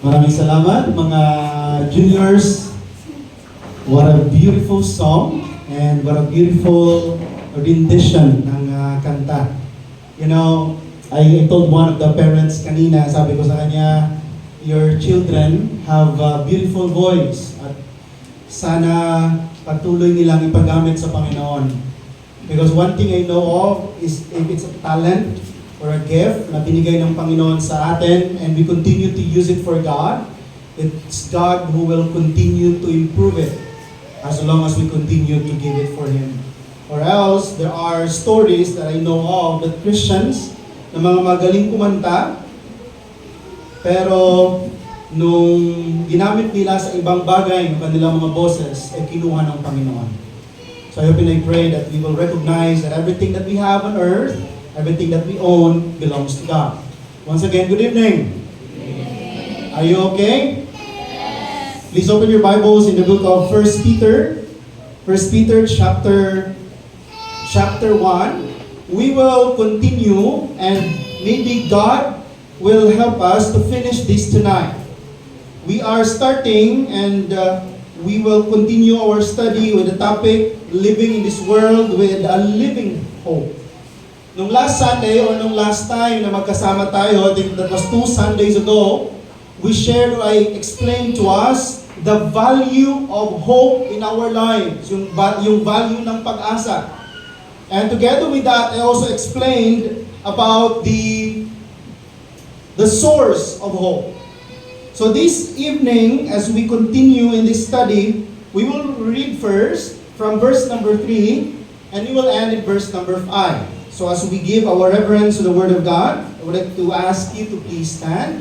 Maraming salamat mga juniors. What a beautiful song and what a beautiful rendition ng kanta. You know, I told one of the parents kanina, sabi ko sa kanya, your children have a beautiful voice at sana patuloy nilang ipagamit sa Panginoon. Because one thing I know of is if it's a talent or a gift na binigay ng Panginoon sa atin and we continue to use it for God, it's God who will continue to improve it as long as we continue to give it for Him. Or else, there are stories that I know of that Christians na mga magaling kumanta, pero nung ginamit nila sa ibang bagay ng kanilang mga boses, ay kinuha ng Panginoon. So I hope and I pray that we will recognize that everything that we have on earth, everything that we own, belongs to God. Once again, good evening. Amen. Are you okay? Yes. Please open your Bibles in the book of 1 Peter. 1 Peter chapter 1. We will continue and maybe God will help us to finish this tonight. We are starting and we will continue our study with the topic, living in this world with a living hope. Nung last Sunday or nung last time na magkasama tayo, I think that was 2 Sundays ago, we shared or I explained to us the value of hope in our lives, yung value ng pag-asa. And together with that, I also explained about the source of hope. So this evening, as we continue in this study, we will read first from verse number 3, and we will end in verse number 5. So as we give our reverence to the Word of God, I would like to ask you to please stand.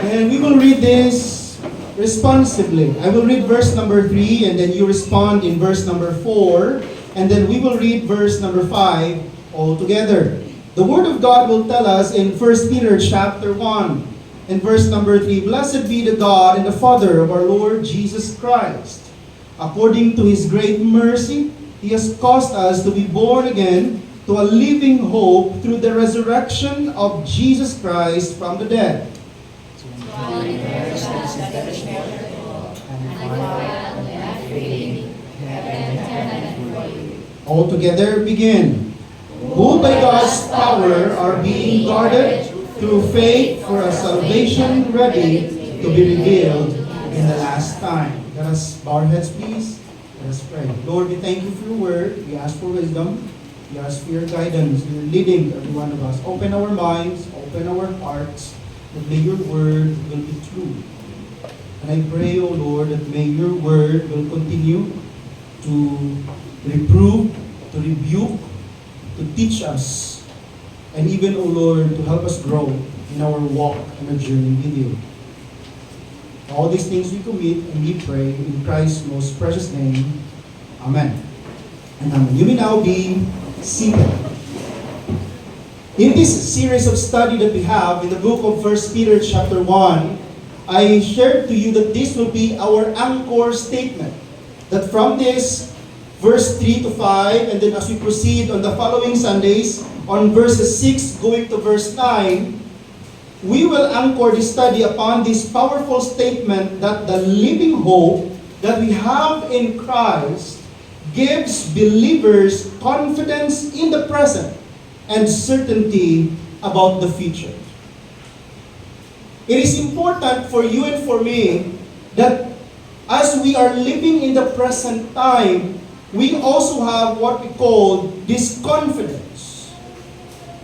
And we will read this responsibly. I will read verse number 3, and then you respond in verse number 4, and then we will read verse number 5 all together. The Word of God will tell us in 1 Peter chapter 1, in verse number 3, Blessed be the God and the Father of our Lord Jesus Christ. According to His great mercy, He has caused us to be born again to a living hope through the resurrection of Jesus Christ from the dead. All together begin. Who by God's power are being guarded through faith for a salvation ready to be revealed in the last time. Let us bow our heads, please. Let us pray. Lord, we thank you for your word. We ask for wisdom. We ask for your guidance, your leading every one of us. Open our minds, open our hearts, that may your word will be true. And I pray, O Lord, that may your word will continue to reprove, to rebuke, to teach us, and even, O Lord, to help us grow in our walk and our journey with you. All these things we commit and we pray in Christ's most precious name. Amen. And amen. You may now be seated. In this series of study that we have in the book of 1 Peter chapter 1, I shared to you that this will be our anchor statement. That from this verse 3 to 5, and then as we proceed on the following Sundays, on verses 6 going to verse 9, we will anchor this study upon this powerful statement that the living hope that we have in Christ gives believers confidence in the present and certainty about the future. It is important for you and for me that as we are living in the present time, we also have what we call this confidence.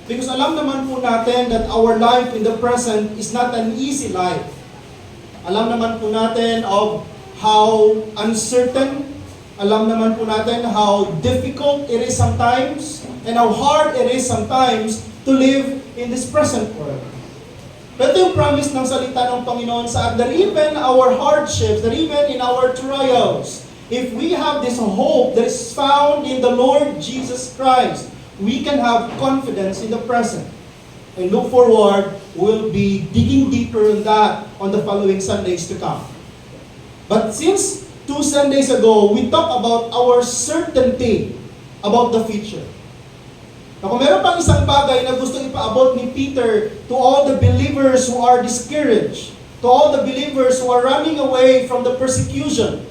Because alam naman po natin that our life in the present is not an easy life. Alam naman po natin of how uncertain, alam naman po natin how difficult it is sometimes, and how hard it is sometimes to live in this present world. But ito yung promise ng salita ng Panginoon sa atin, that even our hardships, that even in our trials, if we have this hope that is found in the Lord Jesus Christ, we can have confidence in the present. And look forward, we'll be digging deeper on that on the following Sundays to come. But since 2 Sundays ago, we talked about our certainty about the future. Na kung meron pang isang bagay na gusto ipaabot ni Peter to all the believers who are discouraged, To all the believers who are running away from the persecution.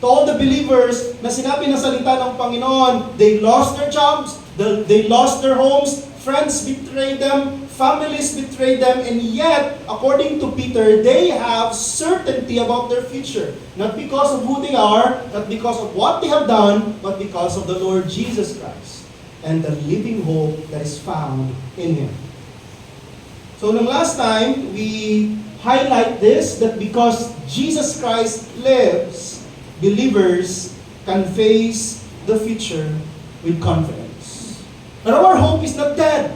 To all the believers na sinabi ng salita ng Panginoon, they lost their jobs, they lost their homes, friends betrayed them, families betrayed them, and yet, according to Peter, they have certainty about their future. Not because of who they are, not because of what they have done, but because of the Lord Jesus Christ and the living hope that is found in Him. So, nung last time, we highlight this, that because Jesus Christ lives, believers can face the future with confidence. And our hope is not dead.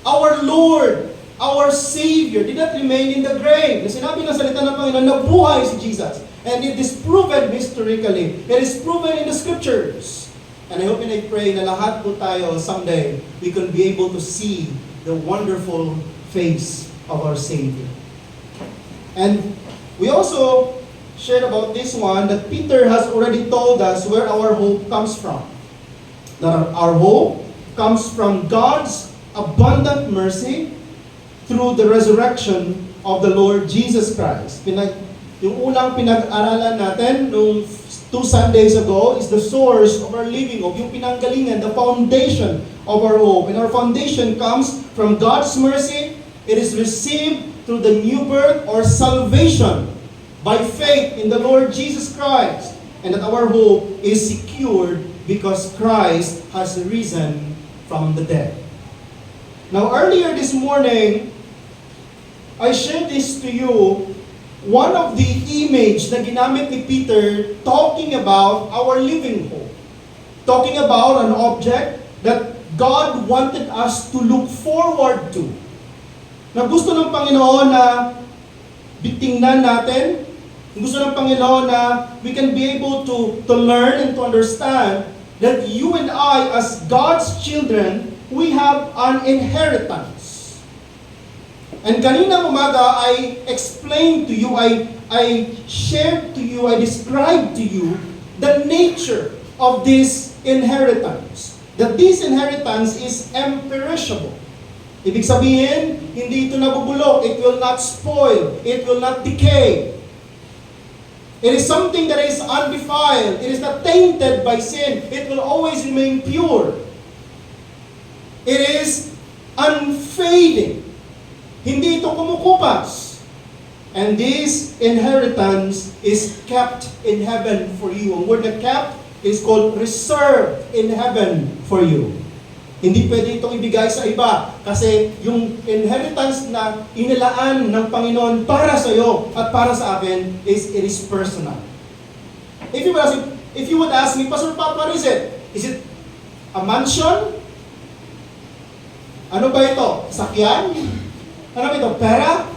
Our Lord, our Savior, did not remain in the grave. Na sinabi ng salita ng Panginoon, nabuhay si Jesus. And it is proven historically. It is proven in the Scriptures. And I hope and I pray na lahat po tayo someday, we can be able to see the wonderful face of our Savior. And we also shared about this one, that Peter has already told us where our hope comes from. That our hope comes from God's abundant mercy through the resurrection of the Lord Jesus Christ. Yung unang pinag-aralan natin nung 2 Sundays ago is the source of our living hope, yung pinanggalingan, the foundation of our hope. And our foundation comes from God's mercy. It is received through the new birth or salvation by faith in the Lord Jesus Christ, and that our hope is secured because Christ has risen from the dead. Now, earlier this morning, I shared this to you, one of the image na ginamit ni Peter talking about our living hope. Talking about an object that God wanted us to look forward to. Na gusto ng Panginoon na bitingnan natin. Gusto ng Panginoon na we can be able to learn and to understand that you and I, as God's children, we have an inheritance. And kanina umaga, I explained to you, I shared to you, I described to you the nature of this inheritance. That this inheritance is imperishable. Ibig sabihin, hindi ito nabubulok. It will not spoil. It will not decay. It is something that is undefiled. It is not tainted by sin. It will always remain pure. It is unfading. Hindi ito kumukupas. And this inheritance is kept in heaven for you. Ang word na kept is called reserved in heaven for you. Hindi pwede itong ibigay sa iba kasi yung inheritance na inilaan ng Panginoon para sa iyo at para sa akin it is personal. If you would ask me, Pastor Pat, what is it? Is it a mansion? Ano ba ito? Sakyan? Ano ba ito? Pera?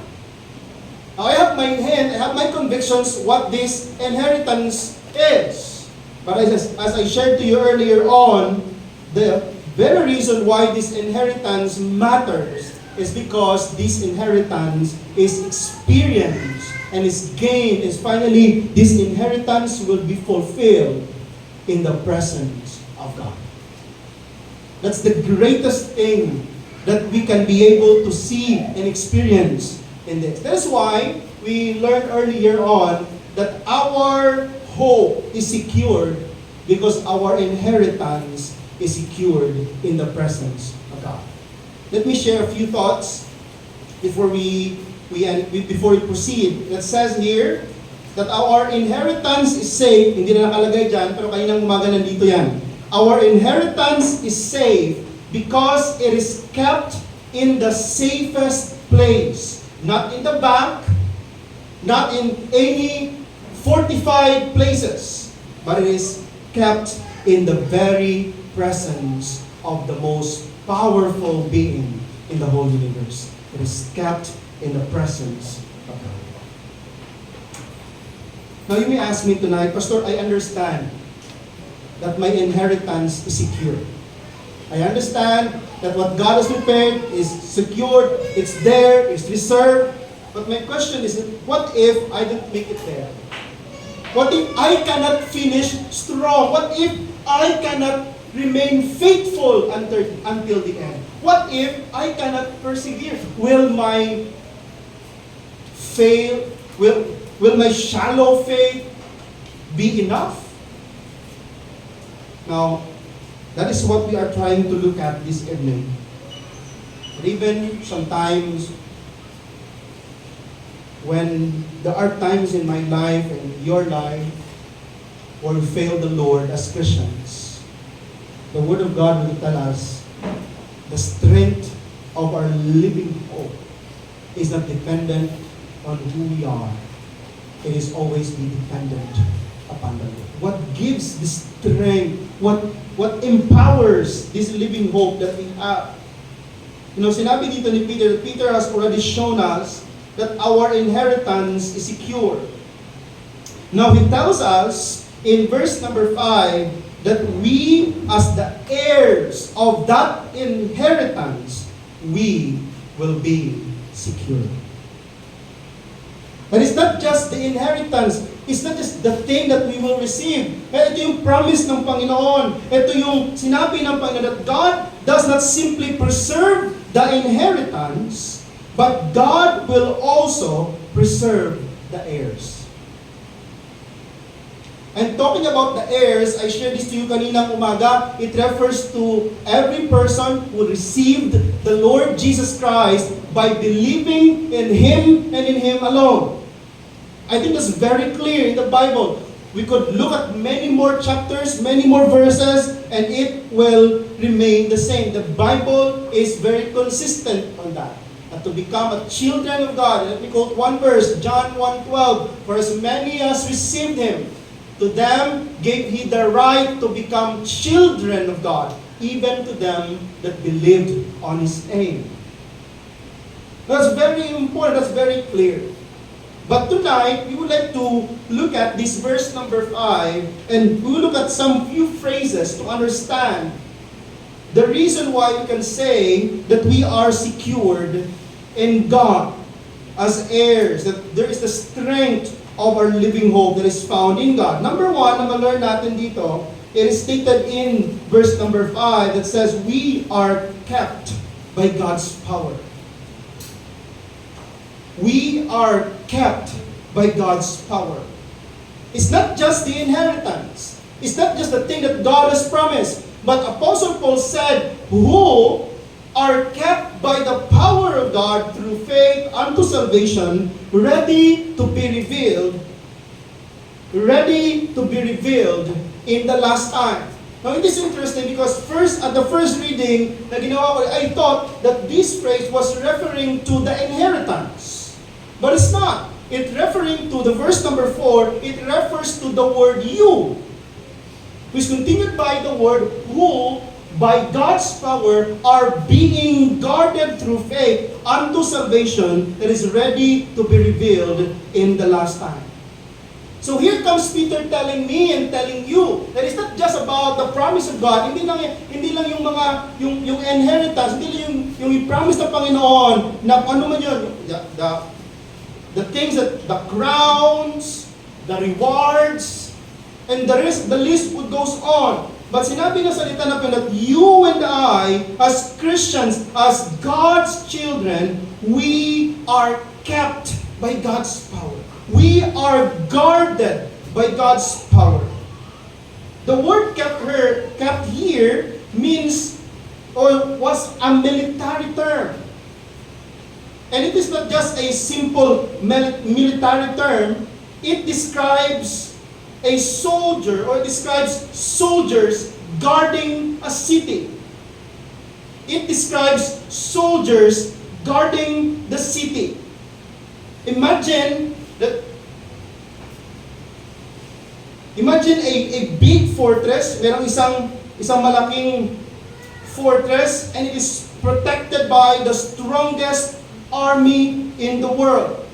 I have my convictions what this inheritance is. But as I shared to you earlier on, the very reason why this inheritance matters is because this inheritance is experienced and is gained, is finally this inheritance will be fulfilled in the presence of God. That's the greatest thing that we can be able to see and experience in this. That's why we learned earlier on that our hope is secured because our inheritance is secured in the presence of God. Let me share a few thoughts before we proceed. It says here that our inheritance is safe. Hindi na nakalagay dyan, pero kaninang umaga nandito yan. Our inheritance is safe because it is kept in the safest place. Not in the bank, not in any fortified places, but it is kept in the very presence of the most powerful being in the whole universe. It is kept in the presence of God. Now you may ask me tonight, Pastor, I understand that my inheritance is secure. I understand that what God has prepared is secured, it's there, it's reserved. But my question is, what if I don't make it there? What if I cannot finish strong? What if I cannot remain faithful until the end? What if I cannot persevere? Will my fail? Will my shallow faith be enough? Now, that is what we are trying to look at this evening. And even sometimes, when there are times in my life and your life where we fail the Lord as Christians, the Word of God will tell us the strength of our living hope is not dependent on who we are. It is always be dependent upon the Lord. What gives the strength, what empowers this living hope that we have? Sinabi dito ni Peter that Peter has already shown us that our inheritance is secure. Now he tells us in verse number 5 that we, as the heirs of that inheritance, we will be secure. But it's not just the inheritance. It's not just the thing that we will receive. Ito yung promise ng Panginoon. Ito yung sinabi ng Panginoon that God does not simply preserve the inheritance, but God will also preserve the heirs. And talking about the heirs, I shared this to you kaninang umaga. It refers to every person who received the Lord Jesus Christ by believing in Him and in Him alone. I think that's very clear in the Bible. We could look at many more chapters, many more verses, and it will remain the same. The Bible is very consistent on that. And to become a children of God, let me quote one verse, John 1:12, for as many as received Him, to them gave He the right to become children of God, even to them that believed on His name. That's very important, that's very clear. But tonight, we would like to look at this verse number 5, and we will look at some few phrases to understand the reason why we can say that we are secured in God as heirs, that there is the strength of our living hope that is found in God. Number 1, na ma-learn natin dito, it is stated in verse number 5 that says, we are kept by God's power. We are kept by God's power. It's not just the inheritance. It's not just the thing that God has promised. But Apostle Paul said, who are kept by the power of God through faith unto salvation, ready to be revealed in the last time. Now it is interesting because at the first reading na ginawa ko, I thought that this phrase was referring to the inheritance. But it's not. It referring to the verse number 4, it refers to the word you, which continued by the word who, by God's power, are being guarded through faith unto salvation that is ready to be revealed in the last time. So here comes Peter telling me and telling you that it's not just about the promise of God. Hindi lang yung mga yung inheritance, hindi lang yung promise ng Panginoon na ano man yun, the things that the crowns, the rewards, and the list would goes on. But sinabi na salita na that you and I, as Christians, as God's children, we are kept by God's power. We are guarded by God's power. The word kept here means or was a military term. And it is not just a simple military term. It describes a soldier or describes soldiers guarding a city. It describes soldiers guarding the city. Imagine a big fortress, merong isang malaking fortress, and it is protected by the strongest army in the world.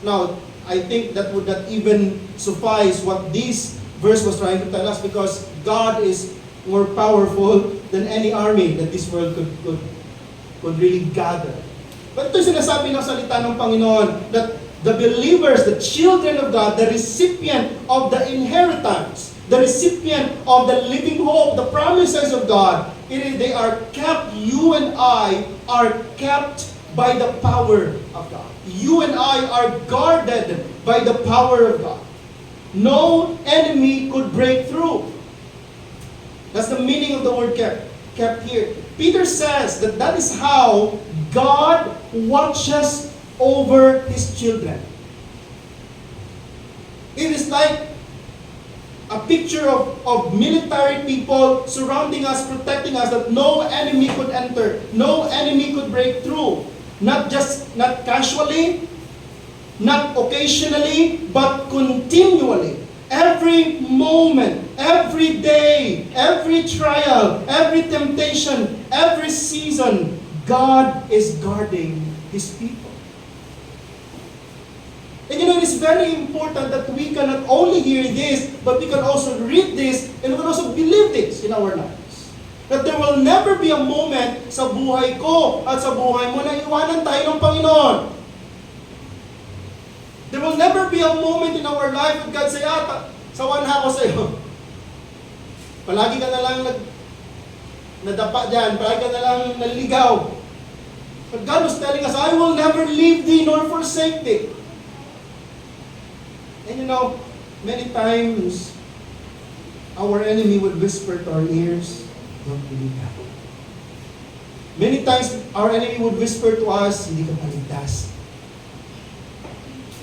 Now, I think that would not even suffice what this verse was trying to tell us, because God is more powerful than any army that this world could really gather. But ito sinasabi ng salita ng Panginoon that the believers, the children of God, the recipient of the inheritance, the recipient of the living hope, the promises of God, they are kept, you and I are kept by the power of God. You and I are guarded by the power of God. No enemy could break through. That's the meaning of the word kept here. Peter says that is how God watches over His children. It is like a picture of military people surrounding us, protecting us, that no enemy could enter, no enemy could break through. Not casually, not occasionally, but continually. Every moment, every day, every trial, every temptation, every season, God is guarding His people. And it is very important that we can not only hear this, but we can also read this, and we can also believe this in our lives. That there will never be a moment sa buhay ko at sa buhay mo na iwanan tayo ng Panginoon. There will never be a moment in our life that God say, sawan ako sa iyo. Palagi ka na lang nadapa dyan, palagi ka na lang naligaw. But God was telling us, I will never leave thee nor forsake thee. And many times, our enemy would whisper to our ears, don't believe that. Many times, our enemy would whisper to us, hindi ka paligtas.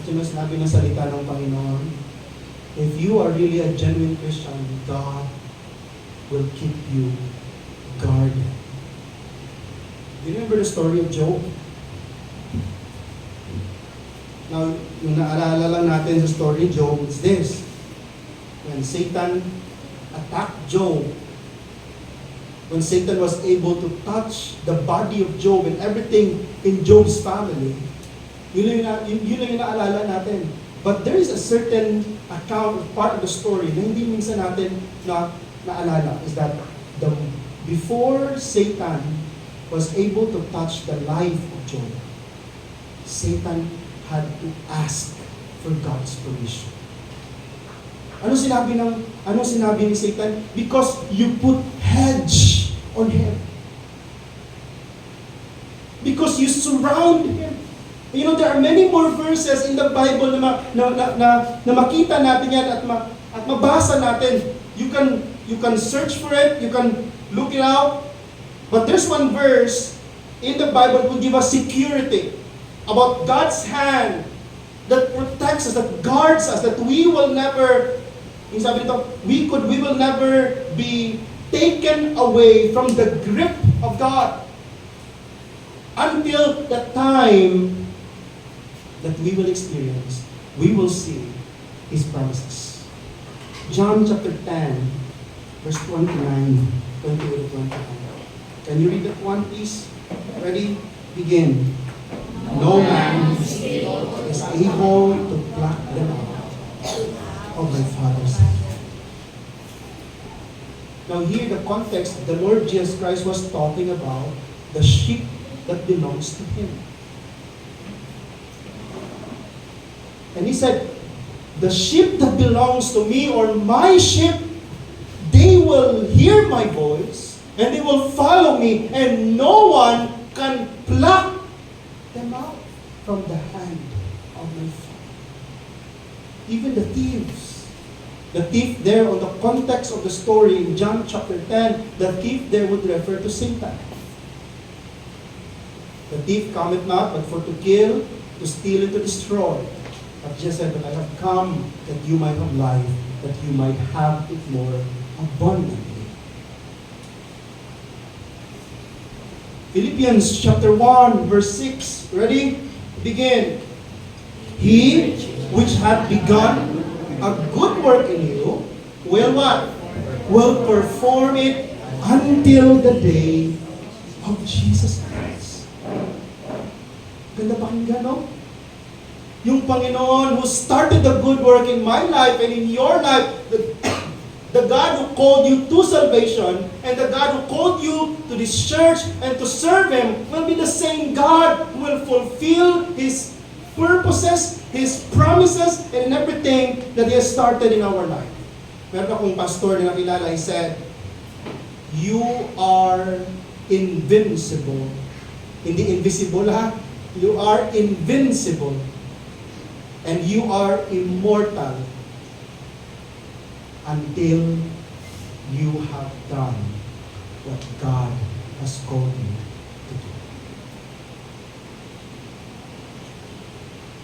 Ito na sinabi ng salita ng Panginoon, if you are really a genuine Christian, God will keep you guarded. Do you remember the story of Job? Now, yung naalala lang natin sa story Job is this. When Satan attacked Job, when Satan was able to touch the body of Job and everything in Job's family, yun yung naalala natin. But there is a certain account, part of the story na hindi minsan natin naalala, is that before Satan was able to touch the life of Job, Satan had to ask for God's permission. Ano sinabi ni Satan? Because you put hedge on him. Because you surround him. There are many more verses in the Bible na makita natin yan at mabasa natin. You can search for it, you can look it out. But there's one verse in the Bible that will give us security about God's hand that protects us, that guards us, that we will never, we will never be taken away from the grip of God until the time that we will experience, we will see His promises. John chapter 10, verse 29, 28 to 29. Can you read that one, please? Ready? Begin. No man is able to pluck them out of my Father's hand. Now here the context, the Lord Jesus Christ was talking about the sheep that belongs to Him. And He said, the sheep that belongs to me, or my sheep, they will hear my voice, and they will follow me, and no one can pluck them out from the hand of my Father. Even the thieves. The thief there, on the context of the story in John chapter 10, the thief there would refer to Satan. The thief cometh not but for to kill, to steal, and to destroy. But Jesus said, but I have come that you might have life, that you might have it more abundantly. Philippians chapter 1, verse 6. Ready? Begin. He which hath begun a good work in you will what? Will perform it until the day of Jesus Christ. Ganda pakinggan, no? Yung Panginoon who started the good work in my life and in your life, the God who called you to salvation and the God who called you to this church and to serve Him will be the same God who will fulfill His purposes, His promises, and everything that He has started in our life. Meron akong pastor na nakilala, he said, you are invincible Hindi invisible ha. You are invincible. And you are immortal until you have done what God has called you to do.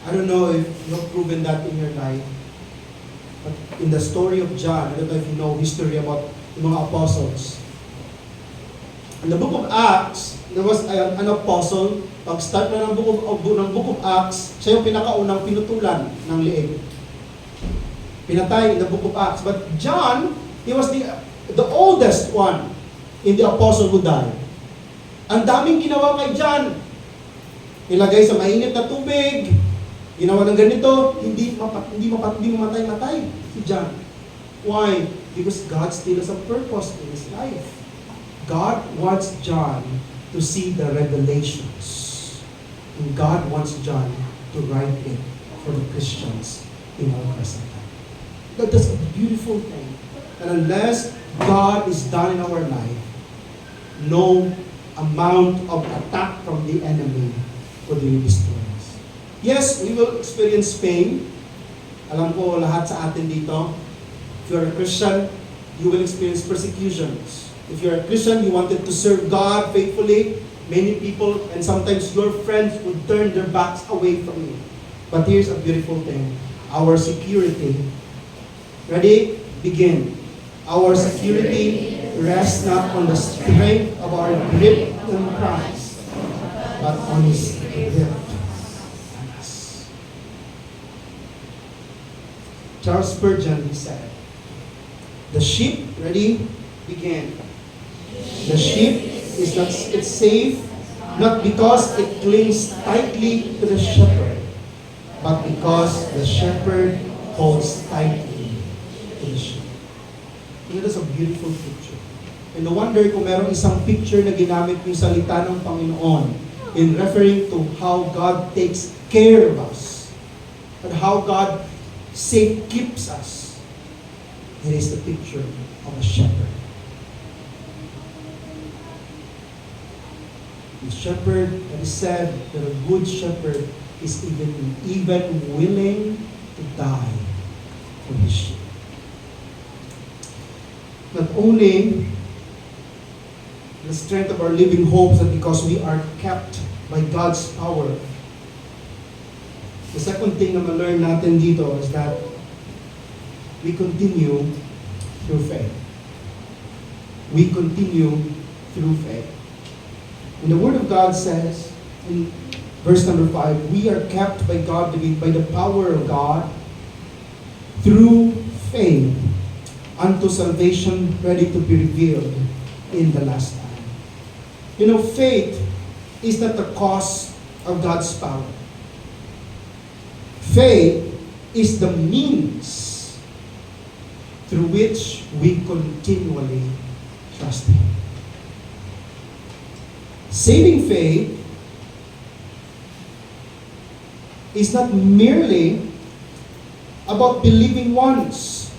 I don't know if you have proven that in your life, but in the story of John, I don't know if you know history about the mga apostles. In the book of Acts, there was an apostle. Pag-start na ng book of Acts, siya yung pinakaunang pinutulan ng liig. Pinatay in the book of Acts. But John, he was the oldest one in the apostle who died. Ang daming ginawa kay John. Ilagay sa mainit na tubig. Ginawa ng ganito, hindi mamatay si John. Why? Because God still has a purpose in his life. God wants John to see the revelations. And God wants John to write it for the Christians in our present time. That's a beautiful thing. And unless God is done in our life, no amount of attack from the enemy could really destroy us. Yes, we will experience pain. Alam ko lahat sa atin dito. If you're a Christian, you will experience persecutions. If you're a Christian, you wanted to serve God faithfully, many people and sometimes your friends would turn their backs away from you. But here's a beautiful thing. Our security. Ready? Begin. Our security rests not on the strength of our grip on Christ, but on His grip on us. Charles Spurgeon, he said, the sheep, ready? Begin. The sheep is not it's safe not because it clings tightly to the shepherd, but because the shepherd holds tightly to the sheep. That's a beautiful picture. And no wonder kung merong isang picture na ginamit yung salita ng Panginoon in referring to how God takes care of us and how God safe keeps us. It is the picture of a shepherd. The shepherd, it is said that a good shepherd is even willing to die for his sheep. Not only the strength of our living hope that because we are kept by God's power. The second thing na ma-learn natin dito is that we continue through faith. We continue through faith. And the Word of God says in verse number 5, we are kept by God by the power of God through faith unto salvation ready to be revealed in the last time. You know, faith is not the cause of God's power. Faith is the means through which we continually trust Him. Saving faith is not merely about believing once.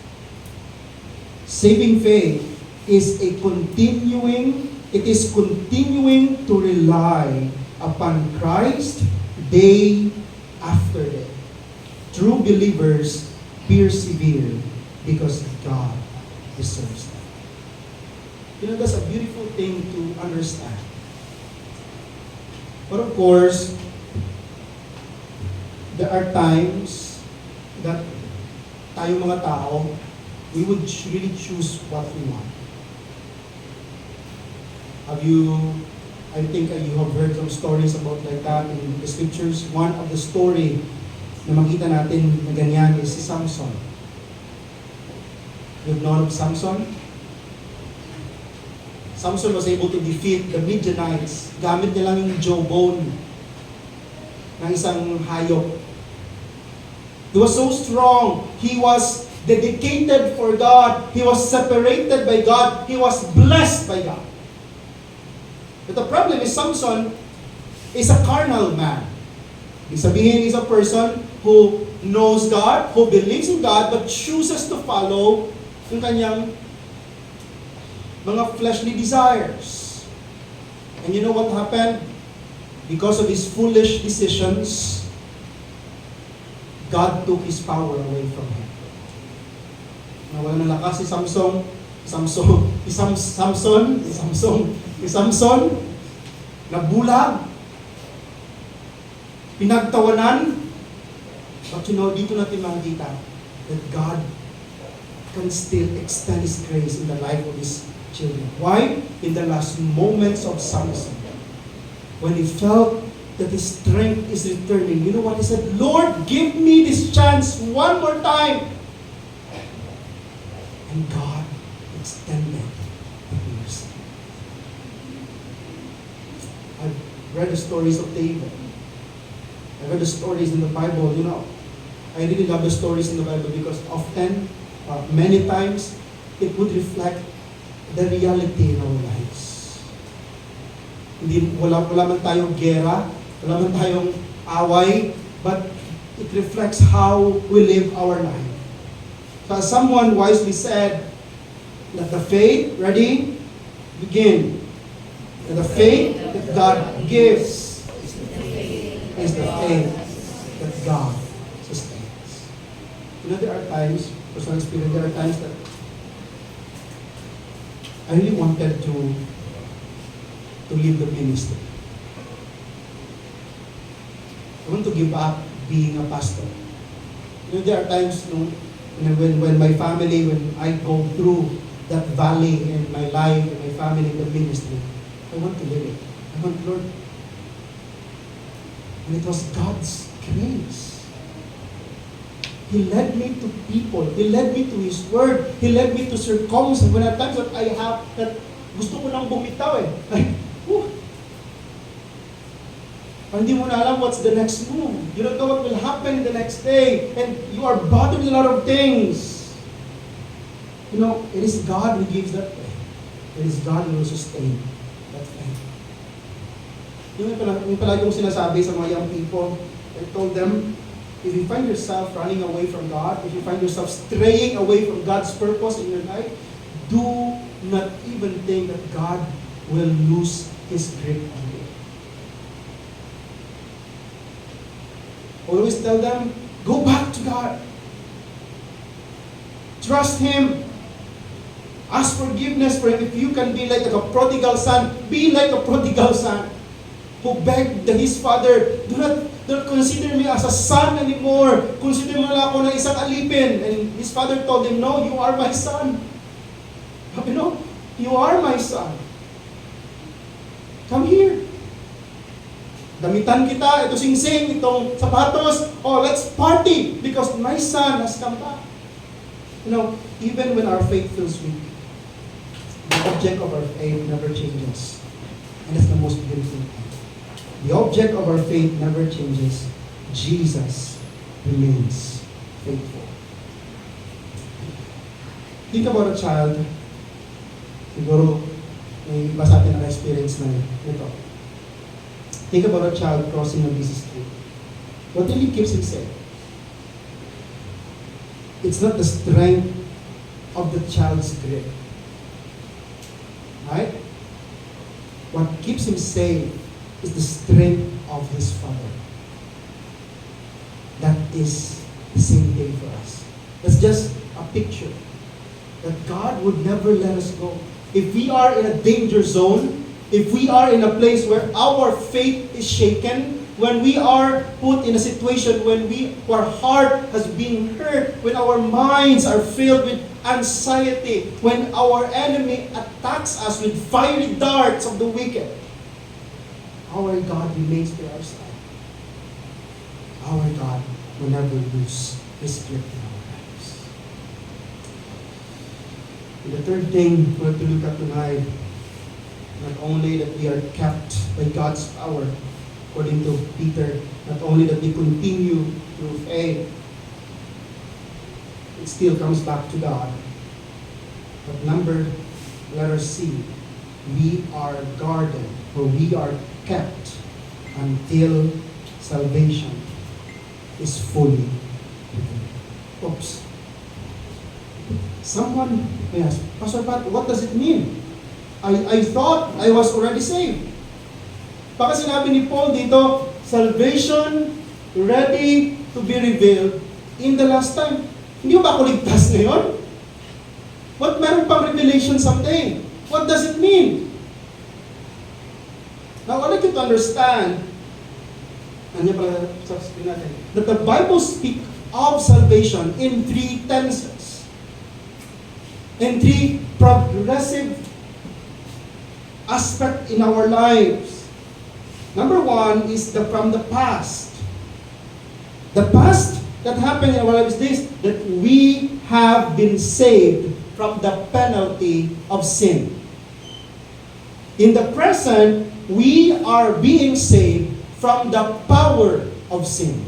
Saving faith is continuing to rely upon Christ day after day. True believers persevere because God deserves them. You know, that's a beautiful thing to understand. But of course, there are times that tayo mga tao, we would really choose what we want. I think you have heard some stories about like that in the scriptures. One of the story na makita natin na ganyan is si Samson. You've known of Samson? Samson was able to defeat the Midianites. Gamit nilang yung jawbone ng isang hayop. He was so strong. He was dedicated for God. He was separated by God. He was blessed by God. But the problem is Samson is a carnal man. Ibig sabihin, he's a person who knows God, who believes in God, but chooses to follow yung kanyang mga fleshly desires. And you know what happened? because of his foolish decisions, God took his power away from him. Nawala ng lakas si Samson, nabulag, pinagtawanan. But dito natin makikita that God can still extend His grace in the life of His children. Why? In the last moments of Samson, when he felt that his strength is returning, you know what he said? Lord, give me this chance one more time. And God extended the mercy. I've read the stories of David. I've read the stories in the Bible. I really love the stories in the Bible because often, many times, it would reflect the reality in our lives. Wala man tayong gera, wala man tayong away, but it reflects how we live our life. So as someone wisely said, that the faith, ready? Begin. And the faith that God gives is the faith that God sustains. There are times, personal experience, there are times that I really wanted to leave the ministry. I want to give up being a pastor. There are times when my family, when I go through that valley in my life, in my family, in the ministry, I want to live it. I want, Lord, and it was God's grace. He led me to people. He led me to His Word. He led me to circumstances. When at times that I have, that gusto ko nang bumitaw Like, hindi mo na alam what's the next move. You don't know what will happen the next day. And you are bothered with a lot of things. It is God who gives that faith. It is God who will sustain that faith. Yung palagi kong sinasabi sa mga young people, I told them, if you find yourself running away from God, if you find yourself straying away from God's purpose in your life, do not even think that God will lose His grip on you. Always tell them, go back to God. Trust Him. Ask forgiveness for Him. If you can be like a prodigal son, be like a prodigal son who begged his father, do not consider me as a son anymore. Consider mo lang ako na isang alipin. And his father told him, no, you are my son. You are my son. Come here. Damitan kita, ito sing-sing, itong sapatos. Oh, let's party because my son has come back. Even when our faith feels weak, the object of our faith never changes. And that's the most beautiful thing. The object of our faith never changes. Jesus remains faithful. Think about a child. Siguro, may iba sa atin na-experience na ito. Think about a child crossing a busy street. What really keeps him safe? It's not the strength of the child's grip. Right? What keeps him safe is the strength of his father. That is the same thing for us. That's just a picture that God would never let us go. If we are in a danger zone, if we are in a place where our faith is shaken, when we are put in a situation when our heart has been hurt, when our minds are filled with anxiety, when our enemy attacks us with fiery darts of the wicked, our God remains by our side. Our God will never lose His grip in our lives. And the third thing we're to look at tonight, not only that we are kept by God's power, according to Peter, not only that we continue through faith, it still comes back to God. But letter C, we are guarded, or we are kept until salvation is fully revealed. Oops. Someone may ask, Pastor Pat, what does it mean? I thought I was already saved. Baka sinabi ni Paul dito, salvation ready to be revealed in the last time. Hindi ba ako ligtas ngayon? What meron pang revelation someday? What does it mean? Now, I want you to understand, that the Bible speaks of salvation in three tenses, in three progressive aspects in our lives. Number one is from the past. The past that happened in our lives is this, that we have been saved from the penalty of sin. In the present, we are being saved from the power of sin.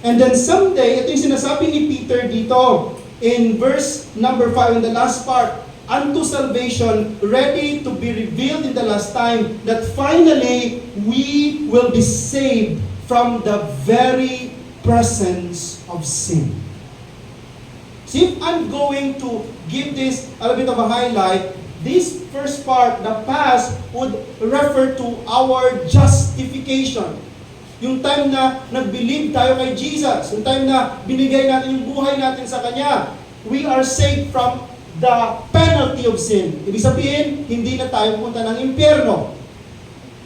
And then someday, ito yung sinasabi ni Peter dito, in verse number 5, in the last part, unto salvation, ready to be revealed in the last time, that finally, we will be saved from the very presence of sin. See, if I'm going to give this a little bit of a highlight, this first part, the past, would refer to our justification. Yung time na nag-believe tayo kay Jesus, yung time na binigay natin yung buhay natin sa Kanya, we are saved from the penalty of sin. Ibig sabihin, hindi na tayo pupunta ng impyerno.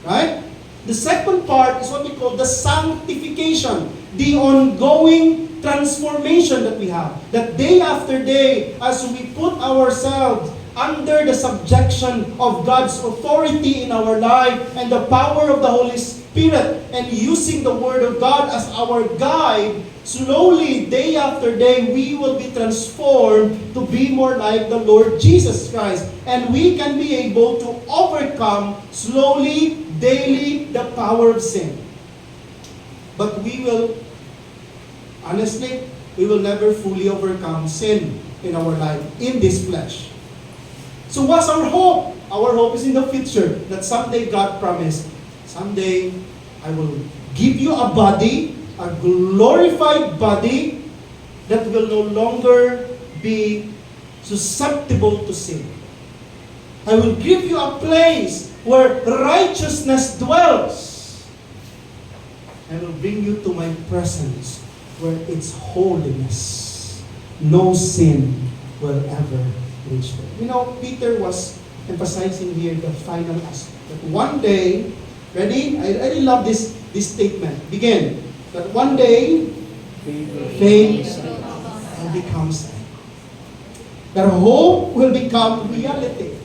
Right? The second part is what we call the sanctification, the ongoing transformation that we have. That day after day, as we put ourselves under the subjection of God's authority in our life and the power of the Holy Spirit, and using the Word of God as our guide, slowly, day after day, we will be transformed to be more like the Lord Jesus Christ. And we can be able to overcome slowly, daily, the power of sin. But we will, honestly, we will never fully overcome sin in our life, in this flesh. So what's our hope? Our hope is in the future, that someday God promised, someday I will give you a body, a glorified body that will no longer be susceptible to sin. I will give you a place where righteousness dwells. I will bring you to my presence where it's holiness. No sin will ever reach there. You know, Peter was emphasizing here the final aspect. That one day, ready? I really love this statement. Begin. That one day, faith will become sight. That hope will become reality.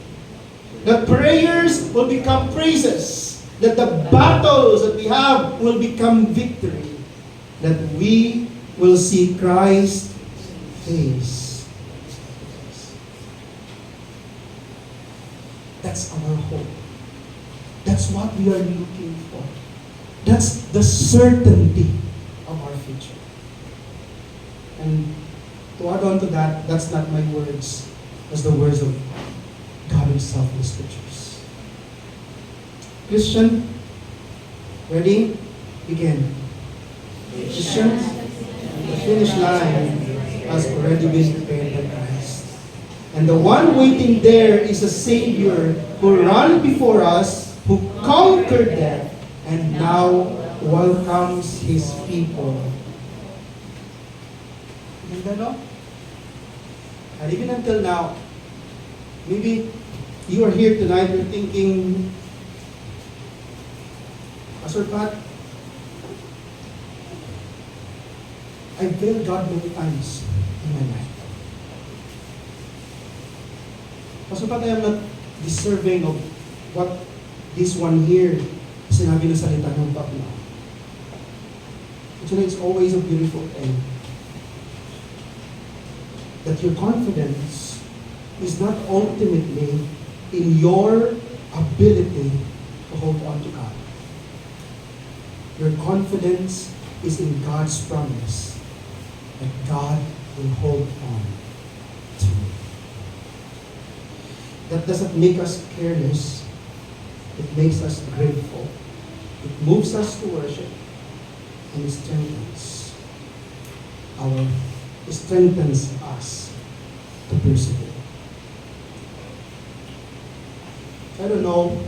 That prayers will become praises. That the battles that we have will become victory. That we will see Christ's face. That's our hope. That's what we are looking for. That's the certainty of our future. And to add on to that, that's not my words. That's the words of God Himself in the Scriptures. Christian, ready? Begin. Christians, the finish line has already been prepared by Christ. And the one waiting there is a Savior who ran before us, who conquered death, and now welcomes His people. Ganda, no? And even until now, maybe you are here tonight, you're thinking, Pastor Pat, I failed God many times in my life. Pastor Pat, I am not deserving of what this one here sinabi na salita ng Pablo. Actually, it's always a beautiful thing that your confidence is not ultimately in your ability to hold on to God. Your confidence is in God's promise that God will hold on to you. That doesn't make us careless. It makes us grateful. It moves us to worship, and it strengthens us to persevere. I don't know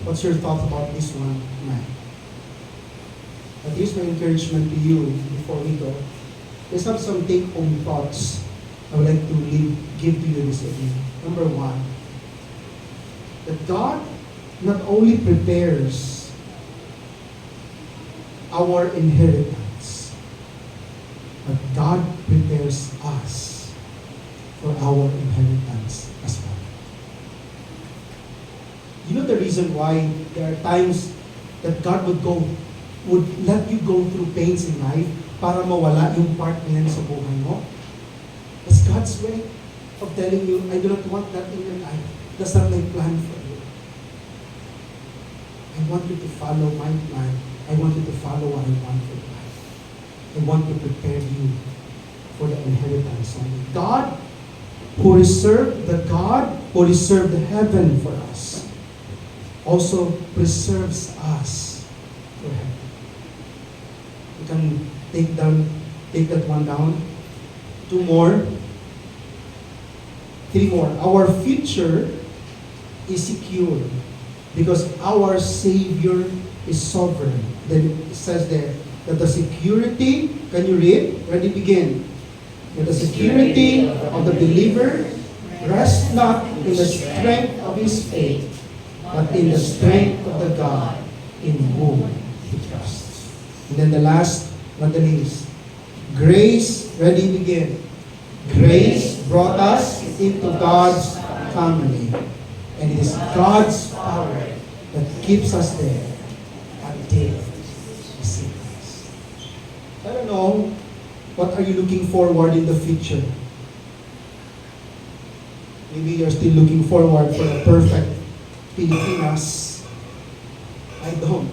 What's your thought about this one, man? But here's my encouragement to you before we go. Let's have some take-home thoughts I would like to give to you this evening. Number one, that God not only prepares our inheritance, but God prepares us for our inheritance as well. You know the reason why there are times that God would let you go through pains in life para mawala yung part na yan sa buhay mo? It's God's way of telling you, I do not want that in your life. That's not my plan for you. I want you to follow my plan. I want you to follow what I want for your life. I want to prepare you for the inheritance of God who reserved the heaven for us, also preserves us for heaven. You can take that one down. 2 more. 3 more. Our future is secure because our Savior is sovereign. Then it says there that the security, can you read? Ready, begin. That the security of the believer rests not in the strength of his faith, but in the strength of the God in whom he trusts. And then the last, not the least, grace, ready, begin. Grace brought us into God's family. And it is God's power that keeps us there until we see Christ. I don't know, what are you looking forward in the future? Maybe you're still looking forward for a perfect Pilipinas. I don't,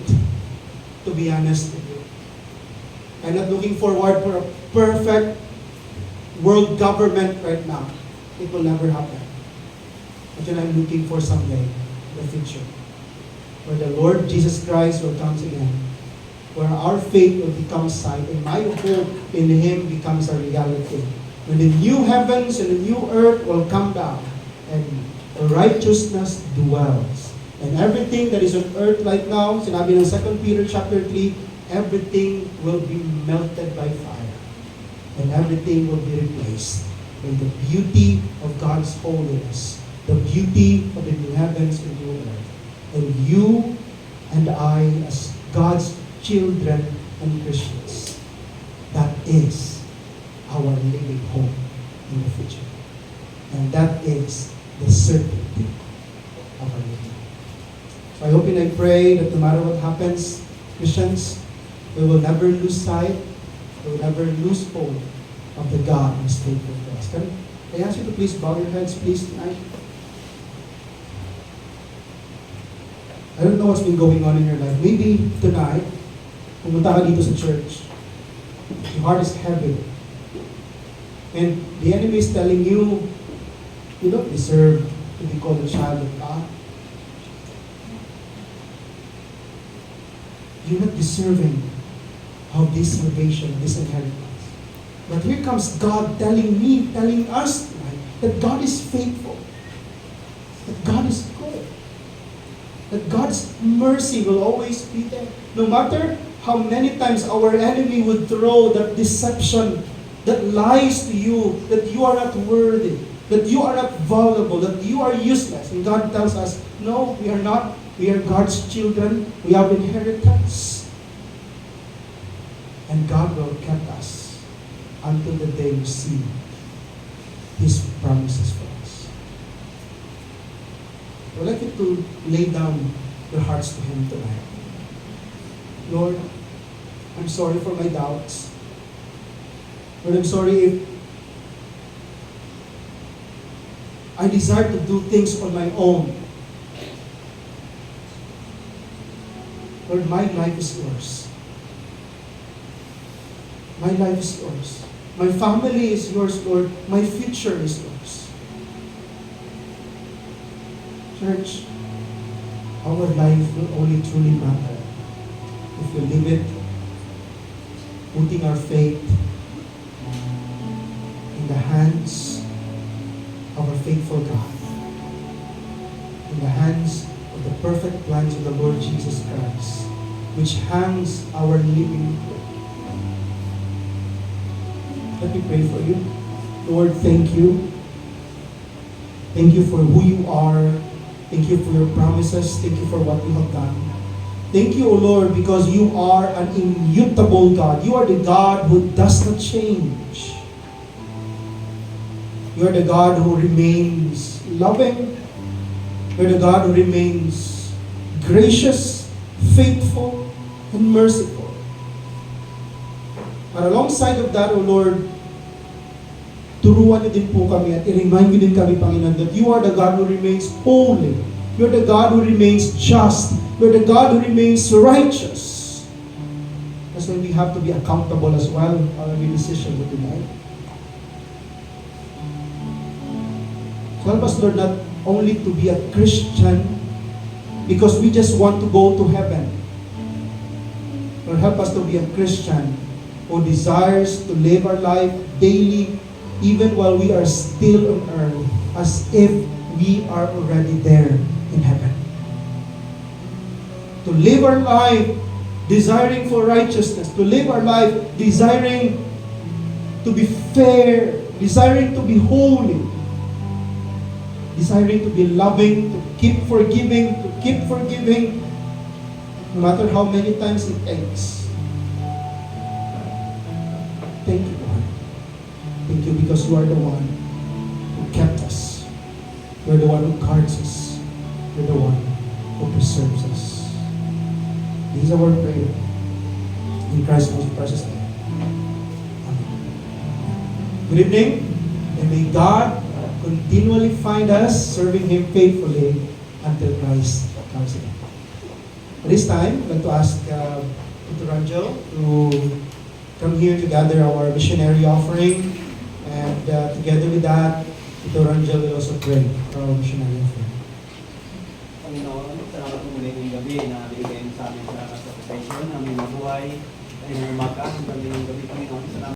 to be honest with you. I'm not looking forward for a perfect world government right now. It will never happen. But then I'm looking for someday in the future where the Lord Jesus Christ will come again, where our faith will become sight, and my hope in Him becomes a reality. When the new heavens and the new earth will come down, and righteousness dwells. And everything that is on earth right now, sinabi ng 2 Peter chapter 3, everything will be melted by fire. And everything will be replaced with the beauty of God's holiness, the beauty of the new heavens and new earth. And you and I, as God's children and Christians, that is our living hope in the future. And that is the certainty of our living. So I hope and I pray that no matter what happens, Christians, we will never lose sight, we will never lose hope of the God who is faithful to us. Can I ask you to please bow your heads, please, tonight? I don't know what's been going on in your life. Maybe tonight, pumunta ka dito sa church, your heart is heavy, and the enemy is telling you, you don't deserve to be called a child of God. You're not deserving of this salvation, this inheritance. But here comes God telling me, telling us tonight, that God is faithful, that God is good, that God's mercy will always be there. No matter how many times our enemy would throw that deception, that lies to you, that you are not worthy, that you are not valuable, that you are useless. And God tells us, no, we are not. We are God's children. We have inheritance. And God will keep us until the day we see His promises for us. I would like you to lay down your hearts to Him tonight. Lord, I'm sorry for my doubts. Lord, I'm sorry if I desire to do things on my own. Lord, my life is yours. My life is yours. My family is yours, Lord. My future is yours. Church, our life will only truly matter if we live it putting our faith in the hands of our faithful God, in the hands of the perfect plans of the Lord Jesus Christ, which hangs our living hope. Let me pray for you. Lord, thank you. Thank you for who you are. Thank you for your promises. Thank you for what you have done. Thank you, O Lord, because you are an immutable God. You are the God who does not change. You are the God who remains loving. You are the God who remains gracious, faithful, and merciful. But alongside of that, O Lord, turuan niyo din po kami at i-remind niyo din kami, Panginoon, that you are the God who remains holy. You are the God who remains just. You are the God who remains righteous. That's why we have to be accountable as well on every decision that we make. So help us, Lord, not only to be a Christian because we just want to go to heaven. Lord, help us to be a Christian who desires to live our life daily, even while we are still on earth, as if we are already there in heaven. To live our life desiring for righteousness, to live our life desiring to be fair, desiring to be holy, desiring to be loving, to keep forgiving, no matter how many times it takes. Thank you, Lord. Thank you because you are the one who kept us. You are the one who guards us. You are the one who preserves us. This is our prayer. In Christ's most precious name. Amen. Good evening, and may God continually find us serving Him faithfully until Christ comes again. At this time, I'd like to ask Tito Ranjo to come here to gather our missionary offering, and together with that, Tito Ranjo will also pray for our missionary offering. Panginoon, salamat po muli ngayong gabi na binigay mo sa amin sa presentation, na may mabuhay, ay umaga, hanggang ngayong gabi, Panginoon. Salamat.